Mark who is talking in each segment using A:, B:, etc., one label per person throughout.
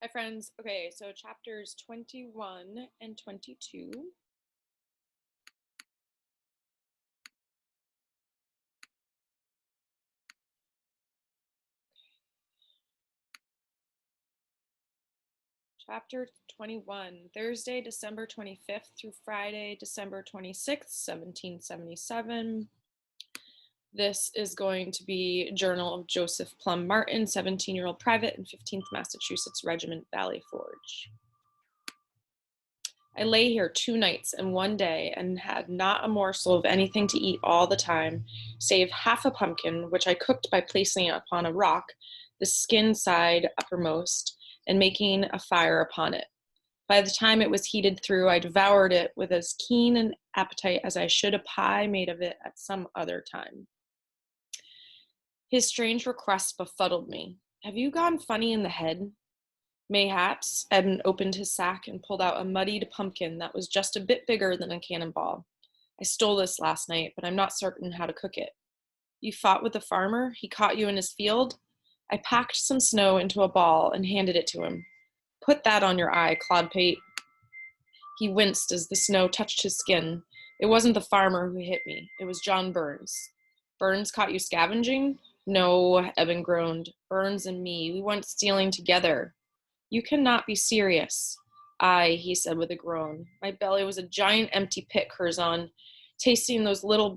A: Hi, friends. Okay, so chapters 21 and 22. Chapter 21, Thursday, December 25th through Friday, December 26th, 1777. This is going to be Journal of Joseph Plum Martin, 17-year-old private in 15th Massachusetts Regiment, Valley Forge. I lay here 2 nights and 1 day and had not a morsel of anything to eat all the time, save half a pumpkin, which I cooked by placing it upon a rock, the skin side uppermost, and making a fire upon it. By the time it was heated through, I devoured it with as keen an appetite as I should a pie made of it at some other time. His strange request befuddled me. Have you gone funny in the head? Mayhaps. Edmund opened his sack and pulled out a muddied pumpkin that was just a bit bigger than a cannonball. I stole this last night, but I'm not certain how to cook it. You fought with the farmer? He caught you in his field? I packed some snow into a ball and handed it to him. Put that on your eye, Clodpate. He winced as the snow touched his skin. It wasn't the farmer who hit me. It was John Burns. Burns caught you scavenging? No, Eben groaned. Burns and me, we went stealing together. You cannot be serious. Aye, he said with a groan. My belly was a giant empty pit, Curzon. Tasting those little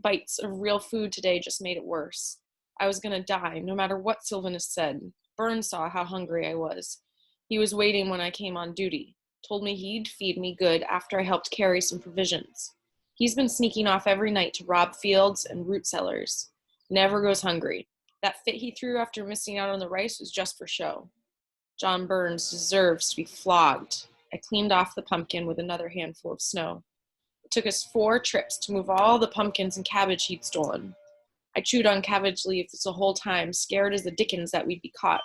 A: bites of real food today just made it worse. I was going to die, no matter what Sylvanus said. Burns saw how hungry I was. He was waiting when I came on duty. Told me he'd feed me good after I helped carry some provisions. He's been sneaking off every night to rob fields and root cellars. Never goes hungry. That fit he threw after missing out on the rice was just for show. John Burns deserves to be flogged. I cleaned off the pumpkin with another handful of snow. It took us 4 trips to move all the pumpkins and cabbage he'd stolen. I chewed on cabbage leaves the whole time, scared as the dickens that we'd be caught.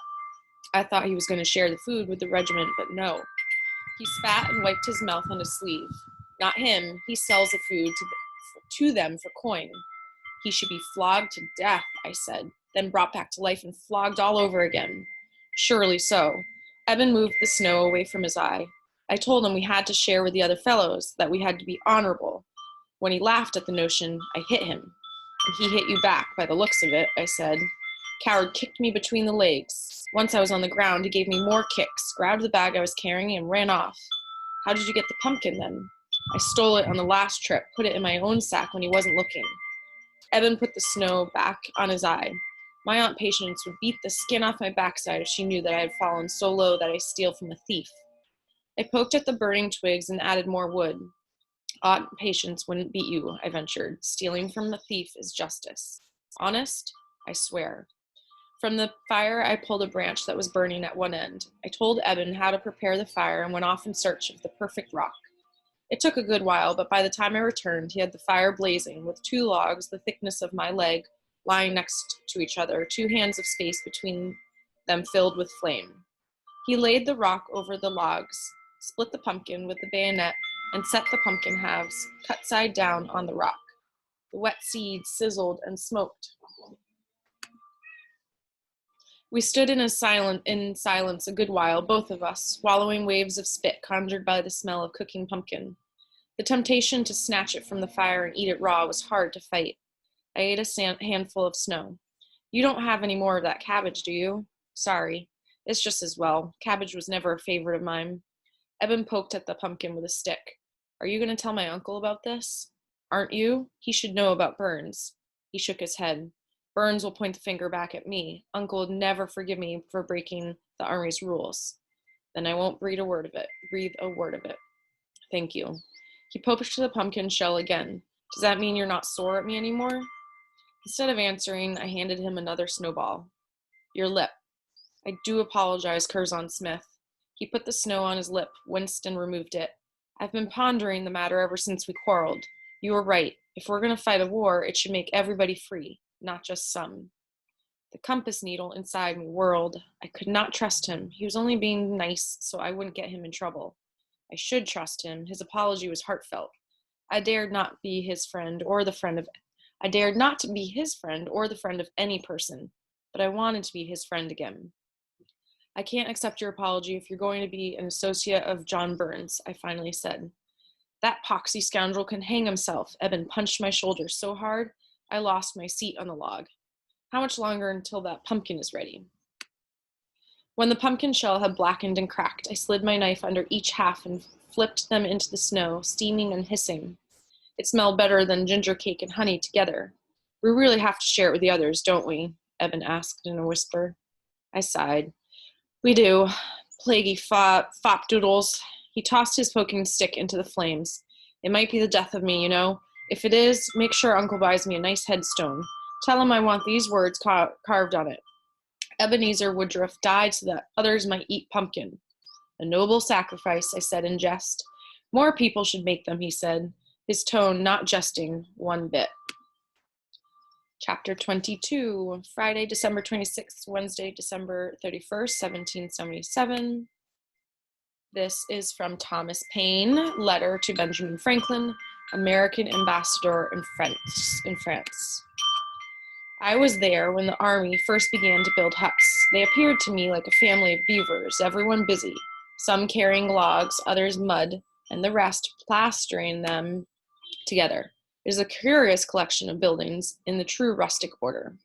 A: I thought he was going to share the food with the regiment, but no. He spat and wiped his mouth on his sleeve. Not him. He sells the food to them for coin. He should be flogged to death, I said, then brought back to life and flogged all over again. Surely so. Eben moved the snow away from his eye. I told him we had to share with the other fellows, that we had to be honorable. When he laughed at the notion, I hit him. And he hit you back, by the looks of it, I said. Coward kicked me between the legs. Once I was on the ground, he gave me more kicks, grabbed the bag I was carrying, and ran off. How did you get the pumpkin, then? I stole it on the last trip, put it in my own sack when he wasn't looking. Eben put the snow back on his eye. My Aunt Patience would beat the skin off my backside if she knew that I had fallen so low that I steal from a thief. I poked at the burning twigs and added more wood. Aunt Patience wouldn't beat you, I ventured. Stealing from a thief is justice. Honest? I swear. From the fire, I pulled a branch that was burning at one end. I told Eben how to prepare the fire and went off in search of the perfect rock. It took a good while, but by the time I returned, he had the fire blazing, with 2 logs the thickness of my leg lying next to each other, 2 hands of space between them filled with flame. He laid the rock over the logs, split the pumpkin with the bayonet, and set the pumpkin halves, cut side down, on the rock. The wet seeds sizzled and smoked. We stood in silence a good while, both of us, swallowing waves of spit conjured by the smell of cooking pumpkin. The temptation to snatch it from the fire and eat it raw was hard to fight. I ate a handful of snow. You don't have any more of that cabbage, do you? Sorry. It's just as well. Cabbage was never a favorite of mine. Eben poked at the pumpkin with a stick. Are you going to tell my uncle about this? Aren't you? He should know about Burns. He shook his head. Burns will point the finger back at me. Uncle would never forgive me for breaking the Army's rules. Then I won't breathe a word of it. Thank you. He poked the pumpkin shell again. Does that mean you're not sore at me anymore? Instead of answering, I handed him another snowball. Your lip. I do apologize, Curzon Smith. He put the snow on his lip, winced, and removed it. I've been pondering the matter ever since we quarreled. You were right. If we're going to fight a war, it should make everybody free, not just some. The compass needle inside me whirled. I could not trust him. He was only being nice so I wouldn't get him in trouble. I should trust him. His apology was heartfelt. I dared not be his friend or the friend of any person, but I wanted to be his friend again. I can't accept your apology if you're going to be an associate of John Burns, I finally said. That poxy scoundrel can hang himself. Eben punched my shoulder so hard I lost my seat on the log. How much longer until that pumpkin is ready? When the pumpkin shell had blackened and cracked, I slid my knife under each half and flipped them into the snow, steaming and hissing. It smelled better than ginger cake and honey together. We really have to share it with the others, don't we? Eben asked in a whisper. I sighed. We do. Plaguey fop doodles. He tossed his poking stick into the flames. It might be the death of me, you know. If it is, make sure Uncle buys me a nice headstone. Tell him I want these words carved on it. Ebenezer Woodruff died so that others might eat pumpkin. A noble sacrifice, I said in jest. More people should make them, he said, his tone not jesting one bit. Chapter 22, Friday, December 26th, Wednesday, December 31st, 1777. This is from Thomas Paine, letter to Benjamin Franklin, American ambassador in France. I was there when the army first began to build huts. They appeared to me like a family of beavers, everyone busy, some carrying logs, others mud, and the rest plastering them together. It is a curious collection of buildings in the true rustic order.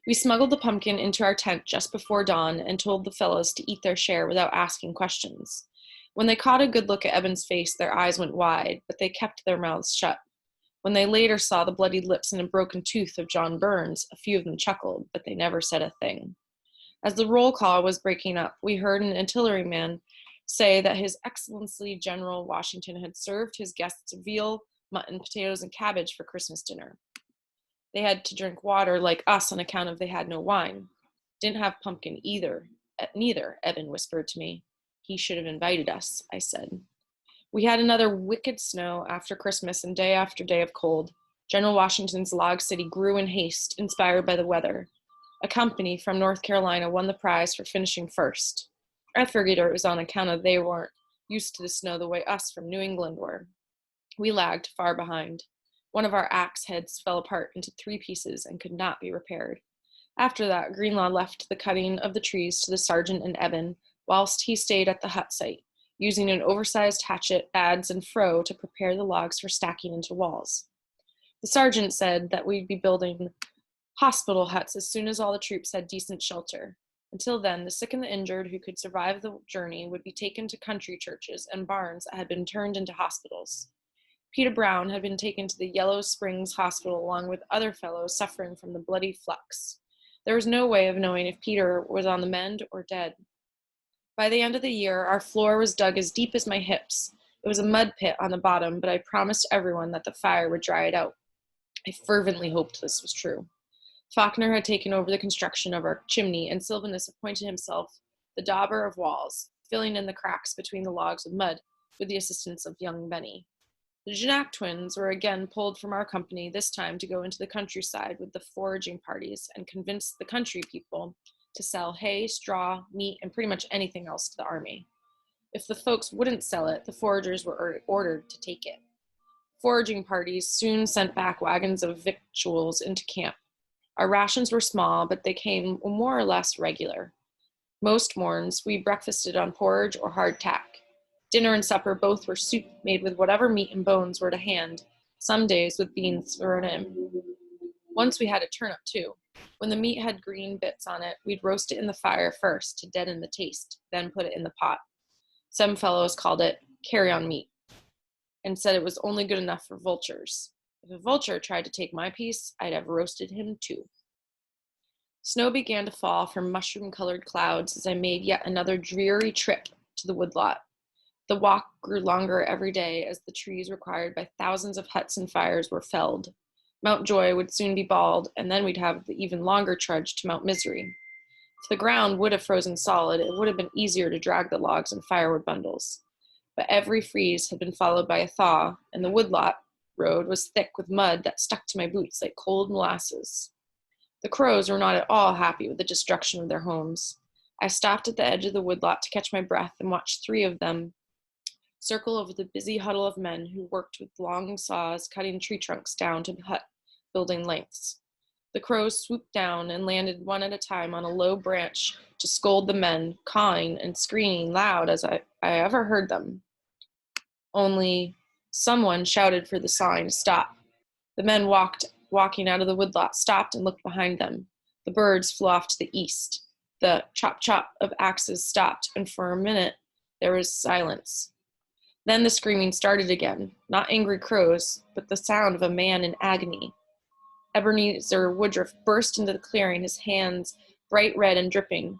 A: We smuggled the pumpkin into our tent just before dawn and told the fellows to eat their share without asking questions. When they caught a good look at Eben's face, their eyes went wide, but they kept their mouths shut. When they later saw the bloodied lips and a broken tooth of John Burns, a few of them chuckled, but they never said a thing. As the roll call was breaking up, we heard an artilleryman say that His Excellency General Washington had served his guests veal, mutton, potatoes, and cabbage for Christmas dinner. They had to drink water like us on account of they had no wine. Didn't have pumpkin neither, Eben whispered to me. He should have invited us, I said. We had another wicked snow after Christmas and day after day of cold. General Washington's log city grew in haste, inspired by the weather. A company from North Carolina won the prize for finishing first. I figured it was on account of they weren't used to the snow the way us from New England were. We lagged far behind. One of our axe heads fell apart into 3 pieces and could not be repaired. After that, Greenlaw left the cutting of the trees to the sergeant and Eben, whilst he stayed at the hut site, using an oversized hatchet, adze, and froe to prepare the logs for stacking into walls. The sergeant said that we'd be building hospital huts as soon as all the troops had decent shelter. Until then, the sick and the injured who could survive the journey would be taken to country churches and barns that had been turned into hospitals. Peter Brown had been taken to the Yellow Springs Hospital along with other fellows suffering from the bloody flux. There was no way of knowing if Peter was on the mend or dead. By the end of the year, our floor was dug as deep as my hips. It was a mud pit on the bottom, but I promised everyone that the fire would dry it out. I fervently hoped this was true. Faulkner had taken over the construction of our chimney, and Sylvanus appointed himself the dauber of walls, filling in the cracks between the logs with mud with the assistance of young Benny. The Janak twins were again pulled from our company, this time to go into the countryside with the foraging parties and convince the country people to sell hay, straw, meat, and pretty much anything else to the army. If the folks wouldn't sell it, the foragers were ordered to take it. Foraging parties soon sent back wagons of victuals into camp. Our rations were small, but they came more or less regular. Most morns, we breakfasted on porridge or hardtack. Dinner and supper both were soup made with whatever meat and bones were to hand, some days with beans thrown in. Once we had a turnip, too. When the meat had green bits on it, we'd roast it in the fire first to deaden the taste, then put it in the pot. Some fellows called it carry-on meat and said it was only good enough for vultures. If a vulture tried to take my piece, I'd have roasted him too. Snow began to fall from mushroom-colored clouds as I made yet another dreary trip to the woodlot. The walk grew longer every day as the trees required by thousands of huts and fires were felled. Mount Joy would soon be bald, and then we'd have the even longer trudge to Mount Misery. If the ground would have frozen solid, it would have been easier to drag the logs and firewood bundles. But every freeze had been followed by a thaw, and the woodlot road was thick with mud that stuck to my boots like cold molasses. The crows were not at all happy with the destruction of their homes. I stopped at the edge of the woodlot to catch my breath and watched 3 of them circle over the busy huddle of men who worked with long saws cutting tree trunks down to hut building lengths. The crows swooped down and landed one at a time on a low branch to scold the men, cawing and screaming loud as I ever heard them. Only someone shouted for the sawing to stop. The men walking out of the woodlot stopped and looked behind them. The birds flew off to the east. The chop-chop of axes stopped, and for a minute there was silence. Then the screaming started again, not angry crows, but the sound of a man in agony. Ebenezer Woodruff burst into the clearing, his hands bright red and dripping.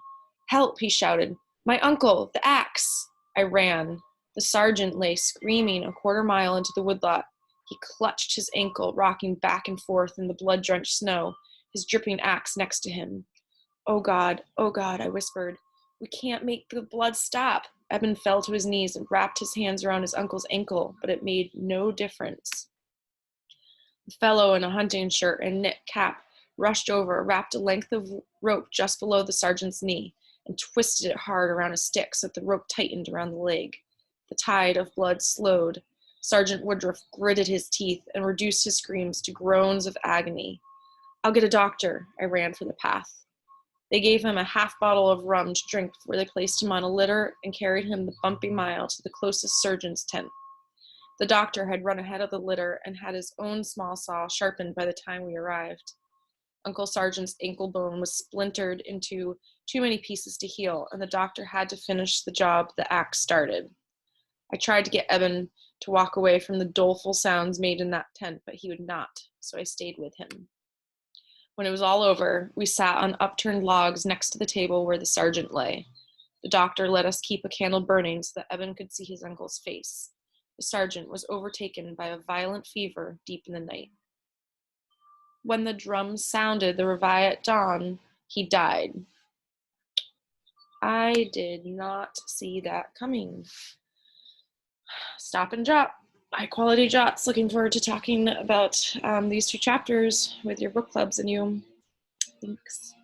A: "Help!" he shouted. "My uncle! The axe!" I ran. The sergeant lay screaming a quarter mile into the woodlot. He clutched his ankle, rocking back and forth in the blood-drenched snow, his dripping axe next to him. Oh, God," I whispered. "We can't make the blood stop." Eben fell to his knees and wrapped his hands around his uncle's ankle, but it made no difference. The fellow in a hunting shirt and knit cap rushed over, wrapped a length of rope just below the sergeant's knee, and twisted it hard around a stick so that the rope tightened around the leg. The tide of blood slowed. Sergeant Woodruff gritted his teeth and reduced his screams to groans of agony. "I'll get a doctor." I ran for the path. They gave him a half bottle of rum to drink before they placed him on a litter and carried him the bumpy mile to the closest surgeon's tent. The doctor had run ahead of the litter and had his own small saw sharpened by the time we arrived. Uncle Sergeant's ankle bone was splintered into too many pieces to heal, and the doctor had to finish the job the axe started. I tried to get Eben to walk away from the doleful sounds made in that tent, but he would not, so I stayed with him. When it was all over, we sat on upturned logs next to the table where the sergeant lay. The doctor let us keep a candle burning so that Eben could see his uncle's face. The sergeant was overtaken by a violent fever deep in the night. When the drums sounded the reveille at dawn, he died. I did not see that coming. Stop and drop. High quality Jots. Looking forward to talking about these two chapters with your book clubs and you. Thanks.